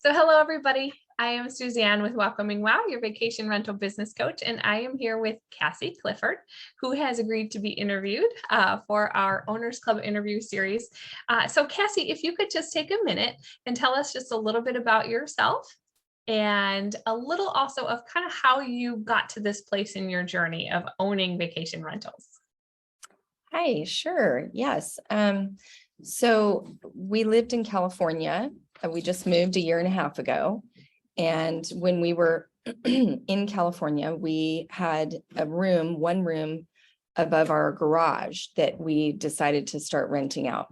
So hello, everybody. I am Suzanne with Welcoming Wow, your vacation rental business coach, and I am here with Kassy Clifford, who has agreed to be interviewed for our Owners Club interview series. So Kassy, if you could just take a minute and tell us just a little bit about yourself and a little also of kind of how you got to this place in your journey of owning vacation rentals. Hi, sure. Yes. So we lived in California. We just moved a year and a half ago. And when we were in California, we had one room above our garage that we decided to start renting out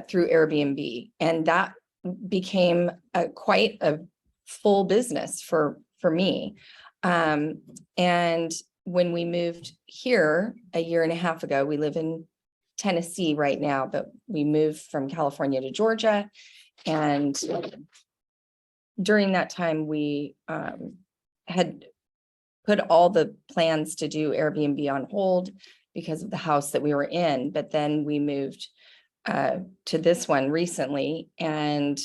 through Airbnb. And that became quite a full business for me. And when we moved here a year and a half ago, we live in Tennessee right now, but we moved from California to Georgia. And during that time, we had put all the plans to do Airbnb on hold because of the house that we were in. But then we moved to this one recently. And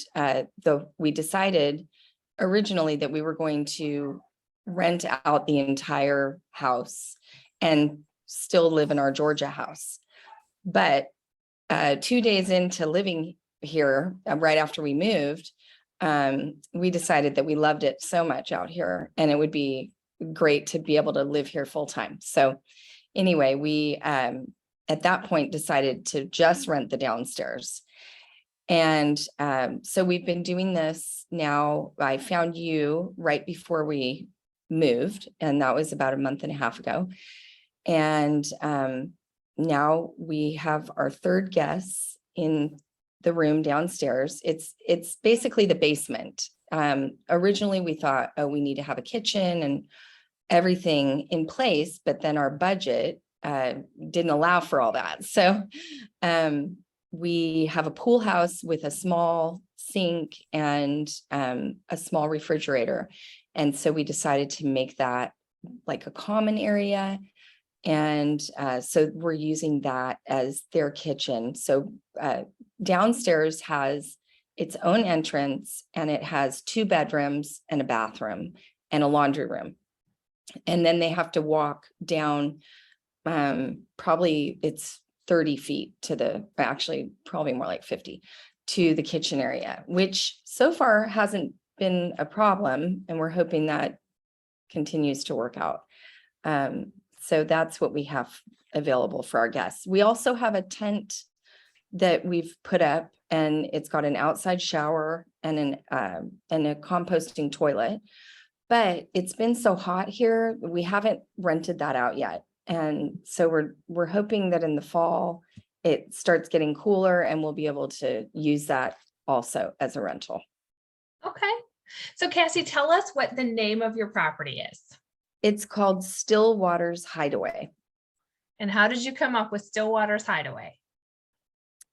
we decided originally that we were going to rent out the entire house and still live in our Georgia house. But 2 days into living here, right after we moved, we decided that we loved it so much out here and it would be great to be able to live here full time. So anyway, we at that point decided to just rent the downstairs. And so we've been doing this now. I found you right before we moved, and that was about a month and a half ago. And now we have our third guest in the room downstairs. It's basically the basement. Originally we thought, oh, we need to have a kitchen and everything in place, but then our budget didn't allow for all that. So we have a pool house with a small sink and a small refrigerator. And so we decided to make that like a common area. And so we're using that as their kitchen. So downstairs has its own entrance and it has 2 bedrooms and a bathroom and a laundry room. And then they have to walk down, probably it's 30 feet to actually probably more like 50 to the kitchen area, which so far hasn't been a problem. And we're hoping that continues to work out. So that's what we have available for our guests. We also have a tent that we've put up, and it's got an outside shower and a composting toilet. But it's been so hot here, we haven't rented that out yet. And so we're hoping that in the fall it starts getting cooler and we'll be able to use that also as a rental. Okay. So Kassy, tell us what the name of your property is. It's called Still Waters Hideaway. And how did you come up with Still Waters Hideaway?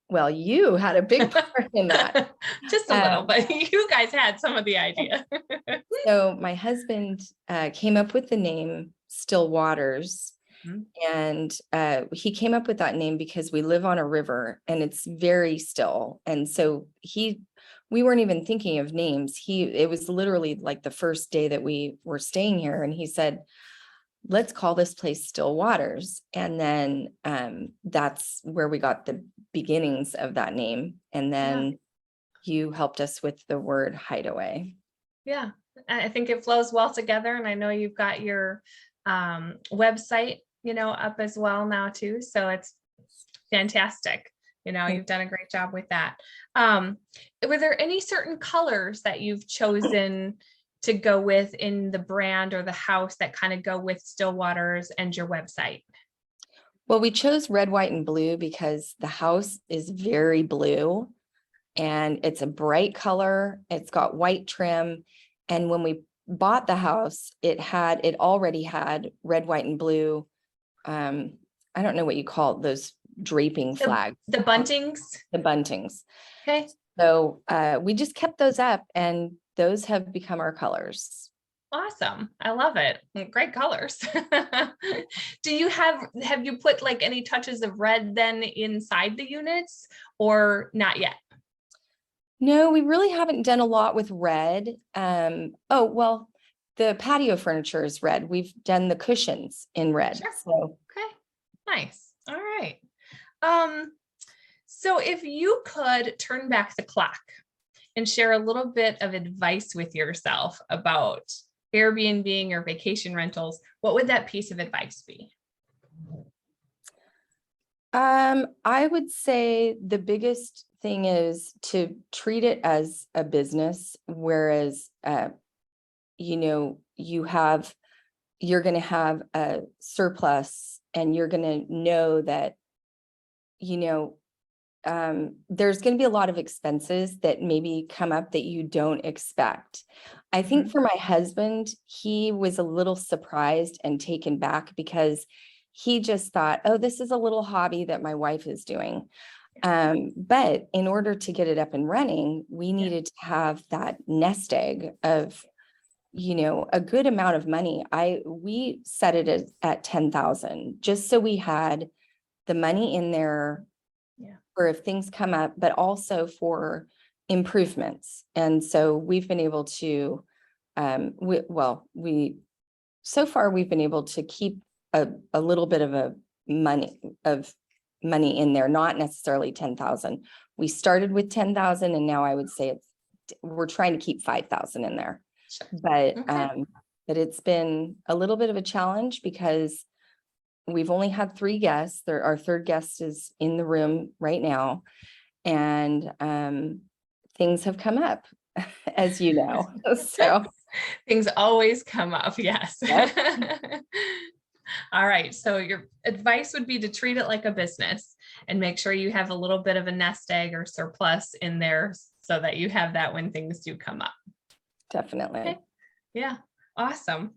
Well, you had a big part in that. Just a little, but you guys had some of the idea. So my husband came up with the name Still Waters. And he came up with that name because we live on a river and it's very still. And so we weren't even thinking of names. It was literally like the first day that we were staying here. And he said, let's call this place Still Waters. And then that's where we got the beginnings of that name. And then you helped us with the word hideaway. Yeah, I think it flows well together. And I know you've got your website, up as well now too. So it's fantastic. You've done a great job with that. Were there any certain colors that you've chosen to go with in the brand or the house that kind of go with Still Waters and your website? Well, we chose red, white, and blue because the house is very blue and it's a bright color. It's got white trim. And when we bought the house, it already had red, white, and blue. I don't know what you call those draping flags. The buntings? The buntings. Okay. So we just kept those up and those have become our colors. Awesome. I love it. Great colors. Do you have you put like any touches of red then inside the units or not yet? No, we really haven't done a lot with red. Oh, well, the patio furniture is red. We've done the cushions in red. Sure. So, Okay. Nice. All right. Um, so if you could turn back the clock and share a little bit of advice with yourself about Airbnb or vacation rentals, what would that piece of advice be? I would say the biggest thing is to treat it as a business, whereas, you're going to have a surplus and you're going to know that, you know, there's going to be a lot of expenses that maybe come up that you don't expect. I think for my husband, he was a little surprised and taken back because he just thought, oh, this is a little hobby that my wife is doing. But in order to get it up and running, we needed to have that nest egg of, a good amount of money. We set it at 10,000, just so we had the money in there for if things come up, but also for improvements. And so we've been able to, so far we've been able to keep a little bit of money in there, not necessarily 10,000. We started with 10,000 and now I would say we're trying to keep 5,000 in there. But, but it's been a little bit of a challenge because we've only had 3 guests. Our third guest is in the room right now. And things have come up, as you know. So things always come up. Yes. Yep. All right. So your advice would be to treat it like a business and make sure you have a little bit of a nest egg or surplus in there so that you have that when things do come up. Definitely. Okay. Yeah. Awesome.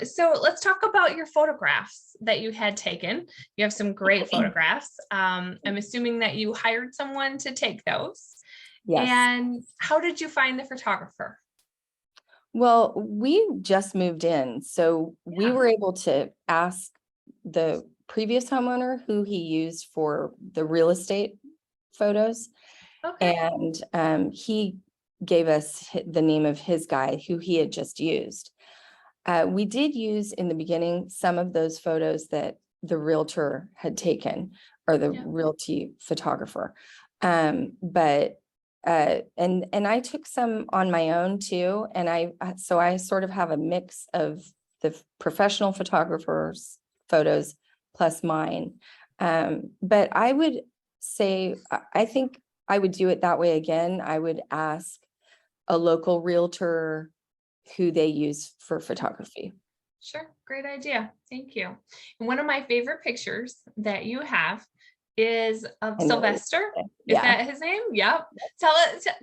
So let's talk about your photographs that you had taken. You have some great photographs. I'm assuming that you hired someone to take those. Yes. And how did you find the photographer? Well, we just moved in, so we were able to ask the previous homeowner who he used for the real estate photos. Okay. And he gave us the name of his guy who he had just used. We did use in the beginning some of those photos that the realtor had taken, or the realty photographer. But I took some on my own too. And so I sort of have a mix of the professional photographers' photos plus mine. But I would say, I think I would do it that way again. I would ask a local realtor who they use for photography. Sure. Great idea. Thank you. And one of my favorite pictures that you have is of Sylvester. Is that his name? Yep.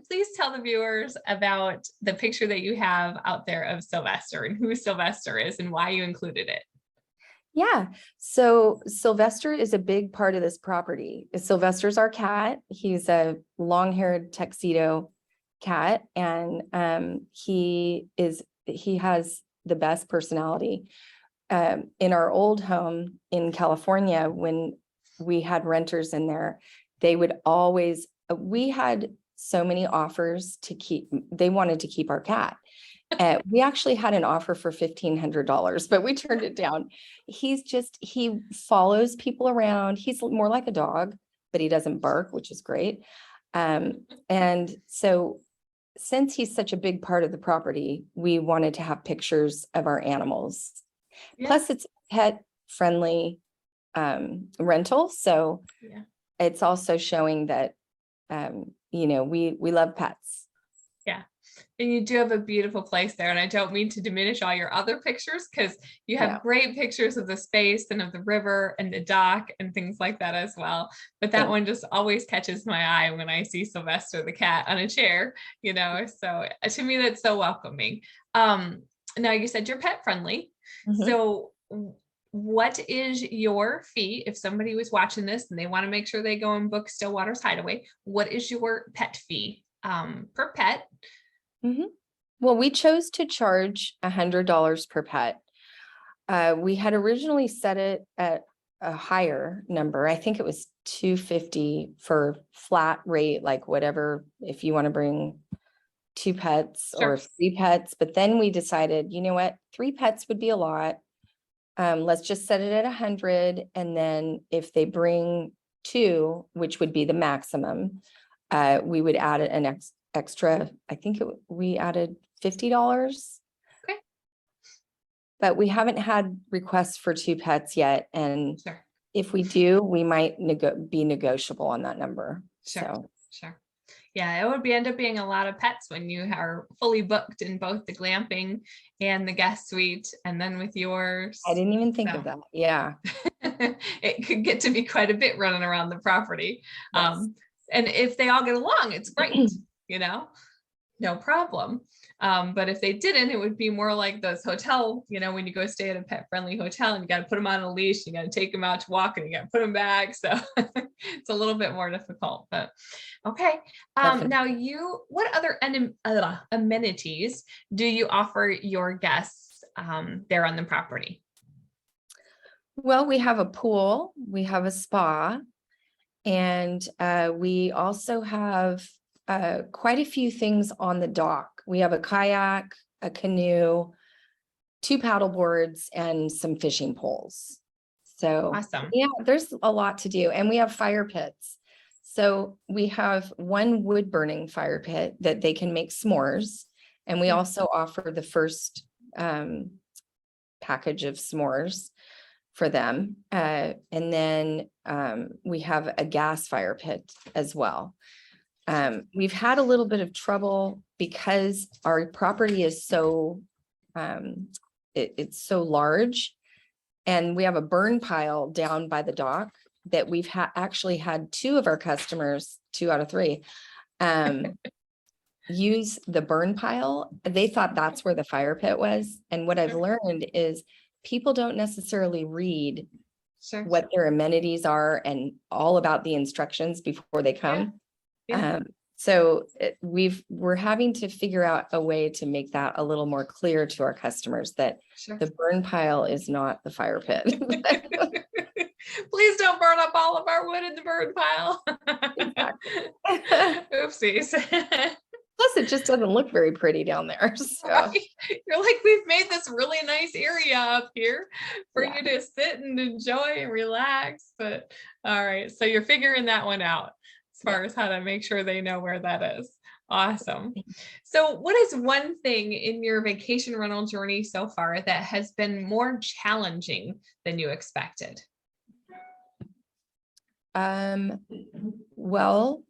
Please tell the viewers about the picture that you have out there of Sylvester and who Sylvester is and why you included it. Yeah. So Sylvester is a big part of this property. Sylvester's our cat. He's a long-haired tuxedo cat, and he has the best personality. In our old home in California, when we had renters in there, we had so many offers they wanted to keep our cat. We actually had an offer for $1,500, but we turned it down. He follows people around. He's more like a dog, but he doesn't bark, which is great. And so since he's such a big part of the property, we wanted to have pictures of our animals. Plus it's pet friendly rental. So it's also showing that, we love pets. Yeah. And you do have a beautiful place there. And I don't mean to diminish all your other pictures, because you have great pictures of the space and of the river and the dock and things like that as well. But that one just always catches my eye when I see Sylvester the cat on a chair, so to me, that's so welcoming. Now you said you're pet friendly. Mm-hmm. So what is your fee if somebody was watching this and they want to make sure they go and book Still Waters Hideaway? What is your pet fee per pet? Mm-hmm. Well, we chose to charge $100 per pet. We had originally set it at a higher number. I think it was $250 for flat rate, like whatever, if you want to bring 2 pets or Sure. 3 pets. But then we decided, you know what, 3 pets would be a lot. Let's just set it at 100. And then if they bring 2, which would be the maximum, we would add an extra, I think we added $50. Okay. But we haven't had requests for 2 pets yet. And Sure. if we do, we might be negotiable on that number. Sure. So, Sure. Yeah, it would end up being a lot of pets when you are fully booked in both the glamping and the guest suite, and then with yours. I didn't even think of that. Yeah. It could get to be quite a bit running around the property. Yes. And if they all get along, it's great, no problem. But if they didn't, it would be more like those hotel, when you go stay at a pet friendly hotel and you got to put them on a leash, you got to take them out to walk and you got to put them back. So it's a little bit more difficult, but okay. Now what other amenities do you offer your guests there on the property? Well, we have a pool, we have a spa, and we also have quite a few things on the dock. We have a kayak, a canoe, 2 paddle boards, and some fishing poles. So Awesome. yeah, there's a lot to do. And we have fire pits. So we have one wood burning fire pit that they can make s'mores. And we also offer the first package of s'mores for them. And then we have a gas fire pit as well. We've had a little bit of trouble because our property is so, it's so large, and we have a burn pile down by the dock that we've actually had 2 of our customers, 2 out of 3, use the burn pile. They thought that's where the fire pit was. And what I've learned is people don't necessarily read what their amenities are and all about the instructions before they come. Yeah. So we're having to figure out a way to make that a little more clear to our customers that the burn pile is not the fire pit. Please don't burn up all of our wood in the burn pile. Oopsies. Plus, it just doesn't look very pretty down there. So. Right. You're like, we've made this really nice area up here for you to sit and enjoy and relax. But all right, so you're figuring that one out as far as how to make sure they know where that is. Awesome. So what is one thing in your vacation rental journey so far that has been more challenging than you expected? Well,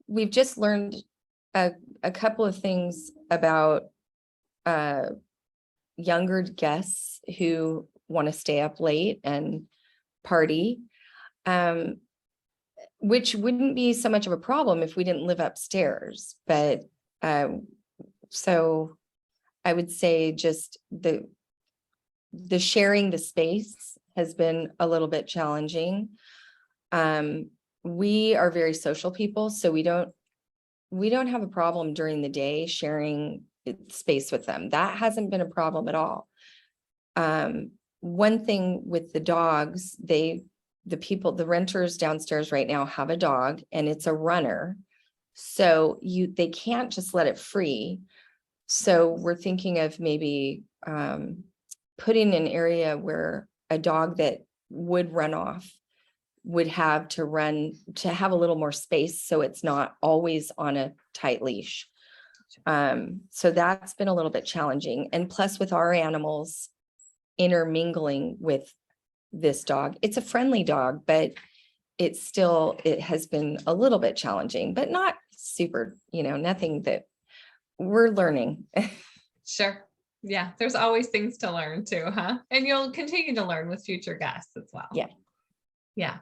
we've just learned a couple of things about younger guests who want to stay up late and party, which wouldn't be so much of a problem if we didn't live upstairs. But so I would say just the sharing the space has been a little bit challenging. We are very social people, so we don't have a problem during the day sharing space with them. That hasn't been a problem at all. One thing with the dogs, the renters downstairs right now have a dog, and it's a runner. So they can't just let it free. So we're thinking of maybe putting an area where a dog that would run off would have to have a little more space, so it's not always on a tight leash. So that's been a little bit challenging. And plus, with our animals intermingling with this dog, it's a friendly dog, but it has been a little bit challenging, but not super, nothing that we're learning. Sure. Yeah, there's always things to learn too, huh? And you'll continue to learn with future guests as well. Yeah. Yeah.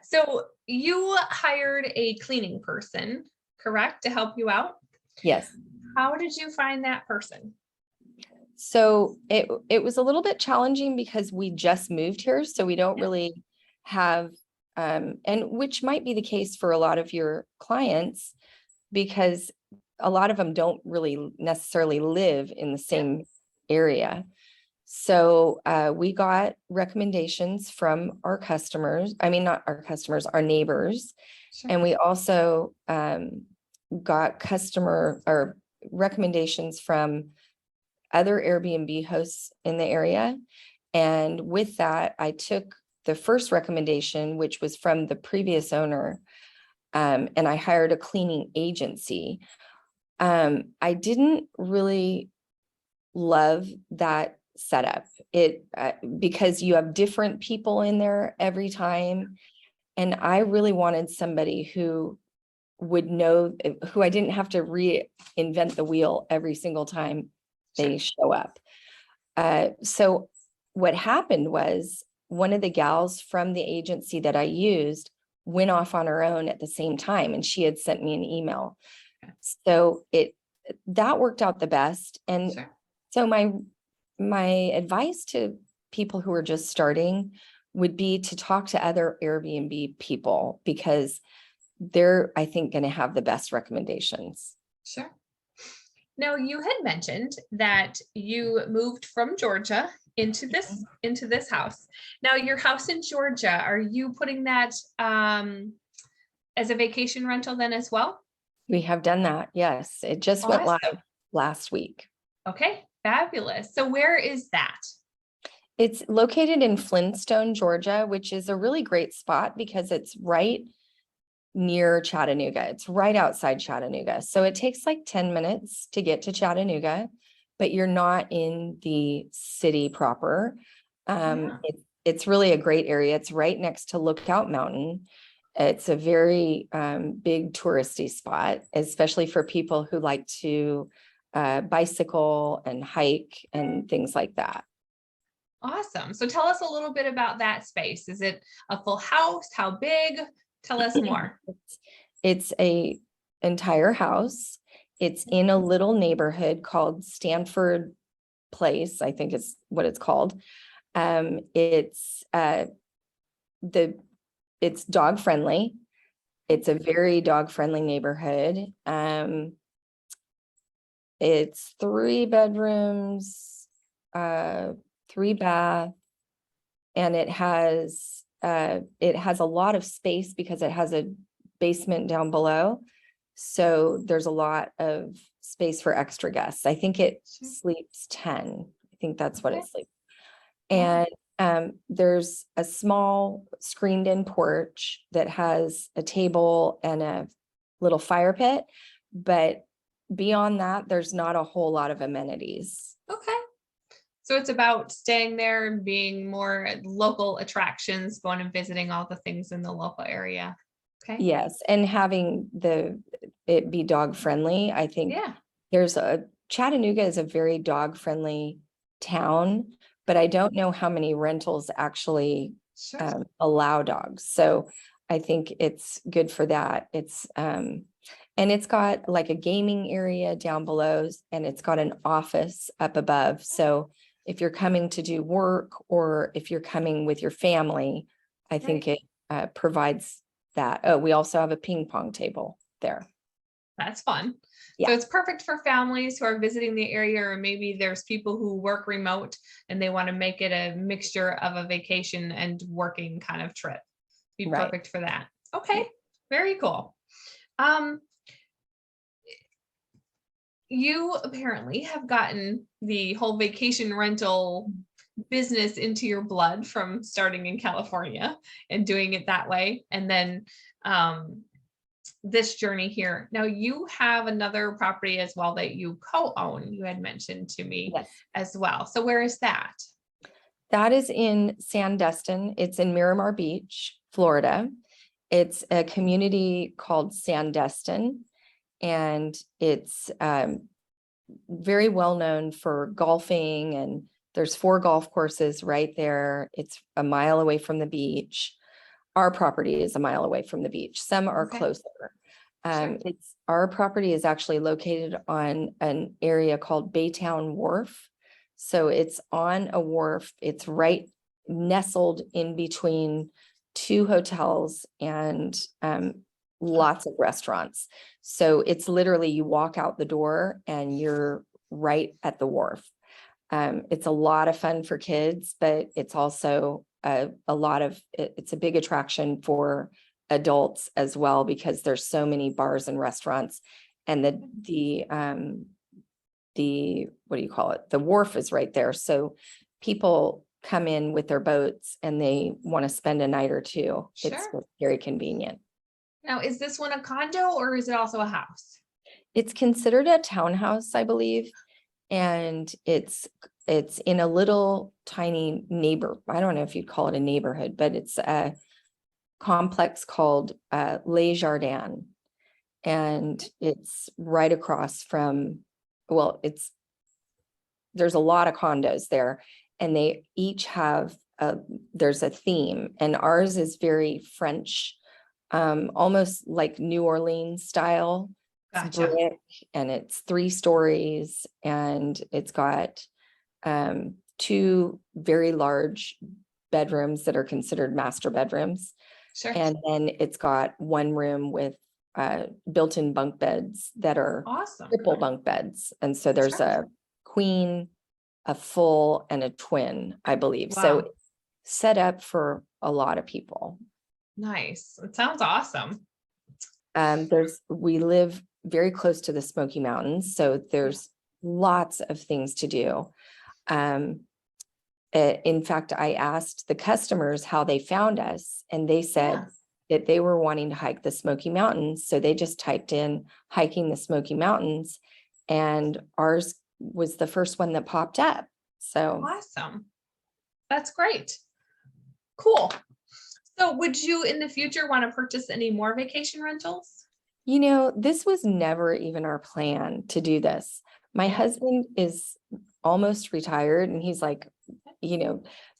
So you hired a cleaning person, correct, to help you out? Yes. How did you find that person? So it was a little bit challenging because we just moved here, so we don't really have, and which might be the case for a lot of your clients, because a lot of them don't really necessarily live in the same area. So we got recommendations from our customers, I mean, not our customers, our neighbors. Sure. And we also got customer or recommendations from other Airbnb hosts in the area. And with that, I took the first recommendation, which was from the previous owner, and I hired a cleaning agency. I didn't really love that setup. Because you have different people in there every time. And I really wanted somebody who would know, who I didn't have to reinvent the wheel every single time they show up. So what happened was one of the gals from the agency that I used went off on her own at the same time, and she had sent me an email. So that worked out the best. And so my advice to people who are just starting would be to talk to other Airbnb people, because they're, I think, going to have the best recommendations. Sure. Now, you had mentioned that you moved from Georgia into this house. Now, your house in Georgia, are you putting that as a vacation rental then as well? We have done that. Yes. It just went live last week. Okay, fabulous. So where is that? It's located in Flintstone, Georgia, which is a really great spot because it's right near Chattanooga. It's right outside Chattanooga. So it takes like 10 minutes to get to Chattanooga, but you're not in the city proper. It's really a great area. It's right next to Lookout Mountain. It's a very big touristy spot, especially for people who like to bicycle and hike and things like that. Awesome. So tell us a little bit about that space. Is it a full house? How big? Tell us more. It's a entire house. It's in a little neighborhood called Stanford Place, I think is what it's called. It's dog friendly. It's a very dog friendly neighborhood. It's 3 bedrooms, 3 bath, and it has a lot of space because it has a basement down below. So there's a lot of space for extra guests. I think it sleeps 10. I think that's what it sleeps. And there's a small screened in porch that has a table and a little fire pit. But beyond that, there's not a whole lot of amenities. Okay. So it's about staying there and being more local attractions, going and visiting all the things in the local area. Okay. Yes. And having it be dog friendly. I think Chattanooga is a very dog friendly town, but I don't know how many rentals actually allow dogs. So I think it's good for that. It's and it's got like a gaming area down below, and it's got an office up above. So if you're coming to do work, or if you're coming with your family, I think it provides that. Oh, we also have a ping pong table there. That's fun. Yeah. So it's perfect for families who are visiting the area, or maybe there's people who work remote and they want to make it a mixture of a vacation and working kind of trip. Be perfect for that. Okay, very cool. You apparently have gotten the whole vacation rental business into your blood from starting in California and doing it that way. And then this journey here. Now you have another property as well that you co-own, you had mentioned to me as well. So where is that? That is in Sandestin. It's in Miramar Beach, Florida. It's a community called Sandestin, and it's very well known for golfing, and there's 4 golf courses right there. It's a mile away from the beach. Our property is a mile away from the beach. Some are closer. Our property is actually located on an area called Baytown Wharf. So it's on a wharf. It's right nestled in between 2 hotels and lots of restaurants. So it's literally, you walk out the door and you're right at the wharf. It's a lot of fun for kids, but it's also it's a big attraction for adults as well, because there's so many bars and restaurants, and the what do you call it? The wharf is right there. So people come in with their boats and they want to spend a night or two. It's Sure. very convenient. Now, is this one a condo or is it also a house? It's considered a townhouse, I believe, and it's in a little tiny I don't know if you'd call it a neighborhood, but it's a complex called Les Jardins, and it's right across from, well, there's a lot of condos there, and they each have there's a theme, and ours is very French, almost like New Orleans style. It's Gotcha. brick, and it's 3 stories, and it's got 2 very large bedrooms that are considered master bedrooms. Sure. And then it's got 1 room with built-in bunk beds that are Awesome. triple bunk beds. And so there's Sure. a queen, a full, and a twin, I believe. Wow. So set up for a lot of people. Nice. It sounds awesome. We live very close to the Smoky Mountains, so there's lots of things to do. In fact, I asked the customers how they found us, and they said that they were wanting to hike the Smoky Mountains. So they just typed in hiking the Smoky Mountains, and ours was the first one that popped up. So awesome. That's great. Cool. So would you in the future want to purchase any more vacation rentals? This was never even our plan to do this. My husband is almost retired, and he's like,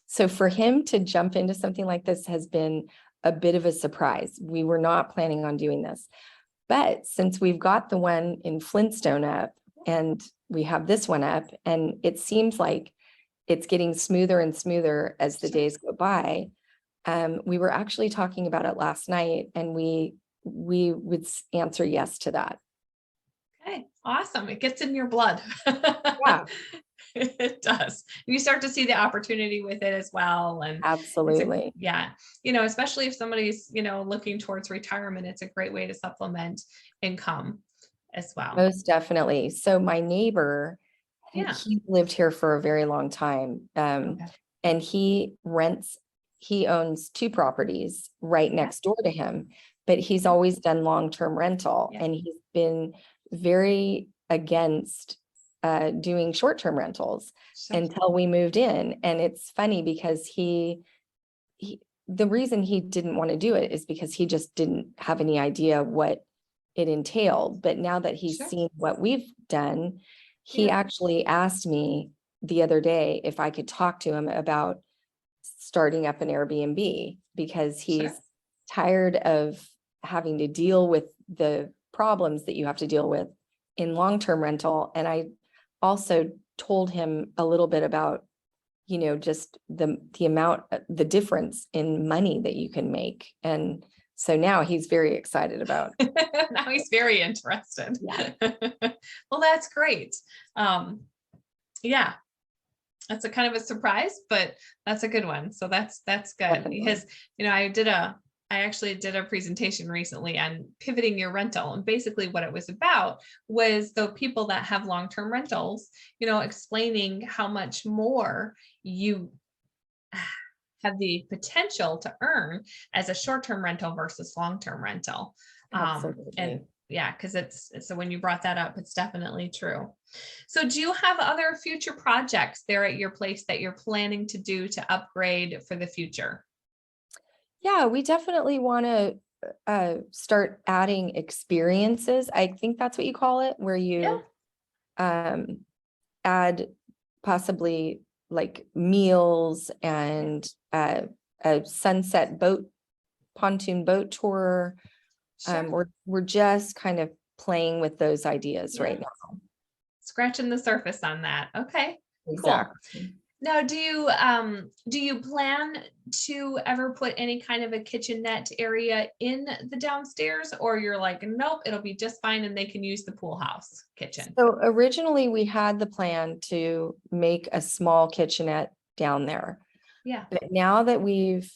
so for him to jump into something like this has been a bit of a surprise. We were not planning on doing this, but since we've got the one in Flintstone up and we have this one up, and it seems like it's getting smoother and smoother as the days go by. We were actually talking about it last night, and we would answer yes to that. Okay, awesome. It gets in your blood. Yeah. It does. You start to see the opportunity with it as well. And absolutely. Especially if somebody's, looking towards retirement, it's a great way to supplement income as well. Most definitely. So my neighbor, he lived here for a very long time. And he owns 2 properties right next door to him, but he's always done long-term rental, and he's been very against doing short-term rentals until we moved in. And it's funny because the reason he didn't want to do it is because he just didn't have any idea what it entailed. But now that he's seen what we've done, he actually asked me the other day if I could talk to him about starting up an Airbnb, because he's tired of having to deal with the problems that you have to deal with in long-term rental. And I also told him a little bit about, just the amount, the difference in money that you can make. And so now he's very excited about. Now he's very interested. Yeah. Well, that's great. That's a kind of a surprise, but that's a good one. So that's good. Definitely. Because, I actually did a presentation recently on pivoting your rental. And basically what it was about was the people that have long-term rentals, explaining how much more you have the potential to earn as a short-term rental versus long-term rental. And because so when you brought that up, it's definitely true. So do you have other future projects there at your place that you're planning to do to upgrade for the future? Yeah, we definitely want to start adding experiences. I think that's what you call it, where you add possibly like meals and a sunset pontoon boat tour. We're just kind of playing with those ideas right now. Scratching the surface on that. Okay. Exactly. Cool. Now, do you plan to ever put any kind of a kitchenette area in the downstairs, or you're like, nope, it'll be just fine and they can use the pool house kitchen? So originally we had the plan to make a small kitchenette down there. Yeah. But now that we've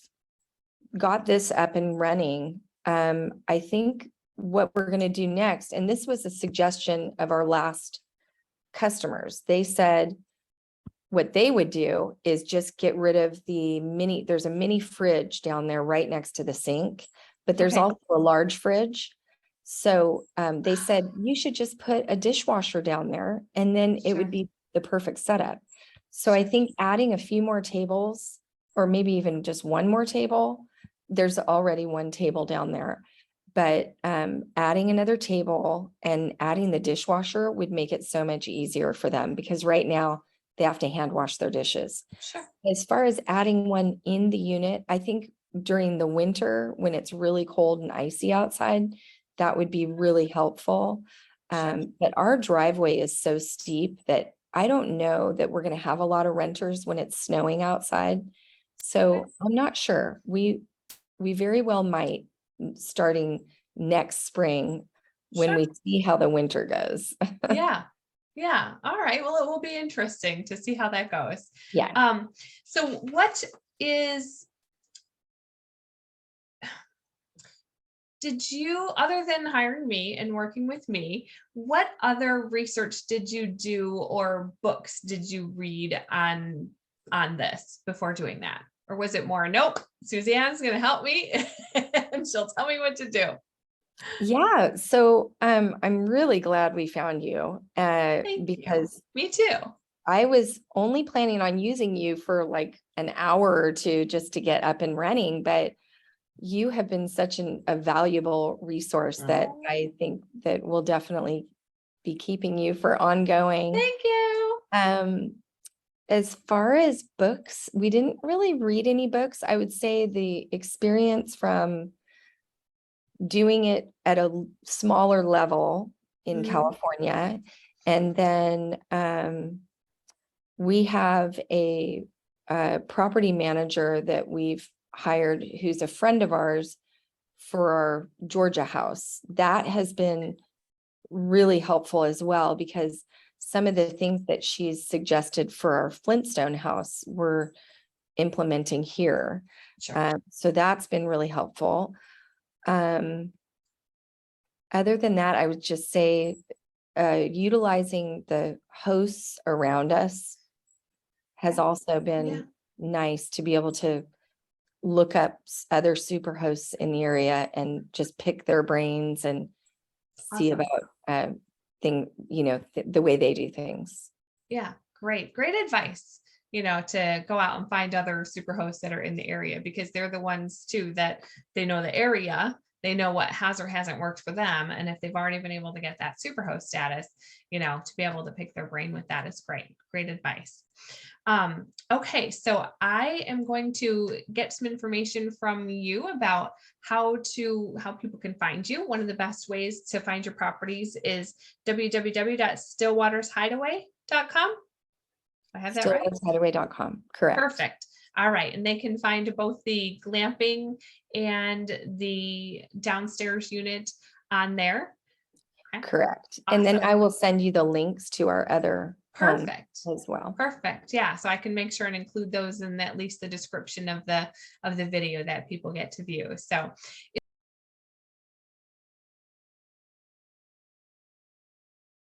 got this up and running, I think what we're going to do next, and this was a suggestion of our last customers, they said what they would do is just get rid of there's a mini fridge down there right next to the sink, but there's Okay. also a large fridge. So they said you should just put a dishwasher down there and then it would Sure. be the perfect setup. So I think adding a few more tables, or maybe even just one more table, there's already one table down there. But adding another table and adding the dishwasher would make it so much easier for them, because right now they have to hand wash their dishes. Sure. As far as adding one in the unit, I think during the winter when it's really cold and icy outside, that would be really helpful. But our driveway is so steep that I don't know that we're going to have a lot of renters when it's snowing outside. So I'm not sure. We very well might, starting next spring when Sure. we see how the winter goes. Yeah. Yeah. All right. Well, it will be interesting to see how that goes. Yeah. So what did you, other than hiring me and working with me, what other research did you do or books did you read on this before doing that? Or was it more, nope, Suzanne's going to help me and she'll tell me what to do? Yeah. So I'm really glad we found you Thank because you. Me too. I was only planning on using you for like an hour or two just to get up and running, but you have been such a valuable resource that Oh, I think that we'll definitely be keeping you for ongoing. thank you. As far as books, we didn't really read any books. I would say the experience from doing it at a smaller level in Mhm. California, and then we have a property manager that we've hired who's a friend of ours for our Georgia house. That has been really helpful as well, because some of the things that she's suggested for our Flintstone house we're implementing here. Sure. So that's been really helpful. Other than that, I would just say utilizing the hosts around us has also been Yeah. nice, to be able to look up other super hosts in the area and just pick their brains and see Awesome. about the way they do things. Yeah, great. Great advice, to go out and find other super hosts that are in the area, because they're the ones too that they know the area, they know what has or hasn't worked for them. And if they've already been able to get that super host status, to be able to pick their brain with that is great. Great advice. Okay, so I am going to get some information from you about how people can find you. One of the best ways to find your properties is www.stillwatershideaway.com. I have that right? StillWatersHideaway.com. Correct. Perfect. All right. And they can find both the glamping and the downstairs unit on there. Okay. Correct. And then Awesome. I will send you the links to our other homes Perfect. as well. Perfect. Yeah. So I can make sure and include those in at least the description of the video that people get to view. So